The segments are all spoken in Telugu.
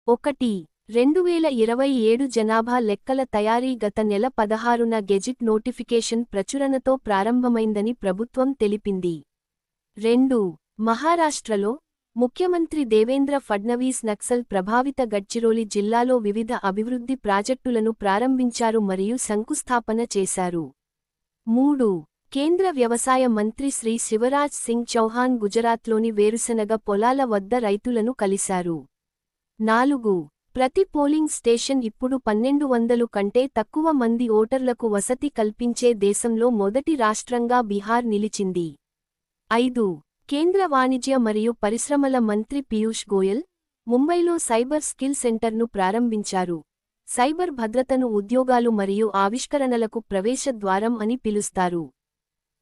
2027 జనాభా లెక్కల తయారీ గత నెల 16న గెజిట్ నోటిఫికేషన్ ప్రచురణతో ప్రారంభమైందని ప్రభుత్వం తెలిపింది. 2. మహారాష్ట్రలో ముఖ్యమంత్రి దేవేంద్ర ఫడ్నవీస్ నక్సల్ ప్రభావిత గడ్చిరోలి జిల్లాలో వివిధ అభివృద్ధి ప్రాజెక్టులను ప్రారంభించారు మరియు శంకుస్థాపన చేశారు. 3. కేంద్ర వ్యవసాయ మంత్రి శ్రీ శివరాజ్ సింగ్ చౌహాన్ గుజరాత్లోని వేరుశెనగ పొలాల వద్ద రైతులను కలిశారు. 4. ప్రతి పోలింగ్ స్టేషన్ ఇప్పుడు 1200 కంటే తక్కువ మంది ఓటర్లకు వసతి కల్పించే దేశంలో మొదటి రాష్ట్రంగా బీహార్ నిలిచింది. 5. కేంద్ర వాణిజ్య మరియు పరిశ్రమల మంత్రి పీయూష్ గోయల్ ముంబైలో సైబర్ స్కిల్ సెంటర్ను ప్రారంభించారు. సైబర్ భద్రతను ఉద్యోగాలు మరియు ఆవిష్కరణలకు ప్రవేశ ద్వారం అని పిలుస్తారు.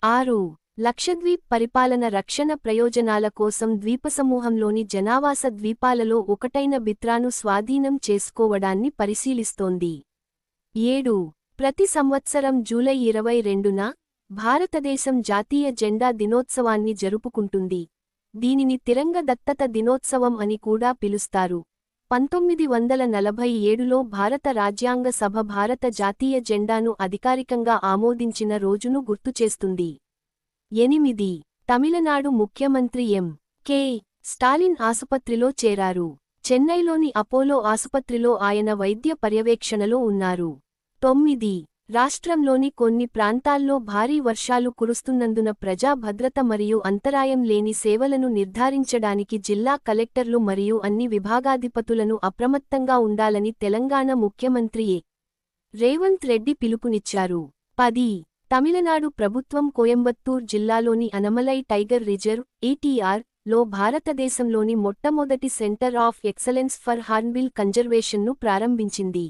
6. లక్షద్వీప్ పరిపాలన రక్షణ ప్రయోజనాల కోసం ద్వీపసమూహంలోని జనావాస ద్వీపాలలో ఒకటైన బిత్రాను స్వాధీనం చేసుకోవడాన్ని పరిశీలిస్తోంది. 7. ప్రతి సంవత్సరం జూలై 22న భారతదేశం జాతీయ జెండా దినోత్సవాన్ని జరుపుకుంటుంది. దీనిని తిరంగ దత్తత దినోత్సవం అని కూడా పిలుస్తారు. 1947లో భారత రాజ్యాంగ సభ భారత జాతీయ జెండాను అధికారికంగా ఆమోదించిన రోజును గుర్తుచేస్తుంది. 8. తమిళనాడు ముఖ్యమంత్రి ఎం.కె. స్టాలిన్ ఆసుపత్రిలో చేరారు. చెన్నైలోని అపోలో ఆసుపత్రిలో ఆయన వైద్య పర్యవేక్షణలో ఉన్నారు. 9. రాష్ట్రంలోని కొన్ని ప్రాంతాల్లో భారీ వర్షాలు కురుస్తున్నందున ప్రజా భద్రత మరియు అంతరాయం లేని సేవలను నిర్ధారించడానికి జిల్లా కలెక్టర్లు మరియు అన్ని విభాగాధిపతులను అప్రమత్తంగా ఉండాలని తెలంగాణ ముఖ్యమంత్రి ఎ. రేవంత్ రెడ్డి పిలుపునిచ్చారు. 10. తమిళనాడు ప్రభుత్వం కోయంబత్తూర్ జిల్లాలోని అనమలై టైగర్ రిజర్వ్ (ఏటీఆర్) లో భారతదేశంలోని మొట్టమొదటి centre of excellence for hornbill కన్జర్వేషన్ను ప్రారంభించింది.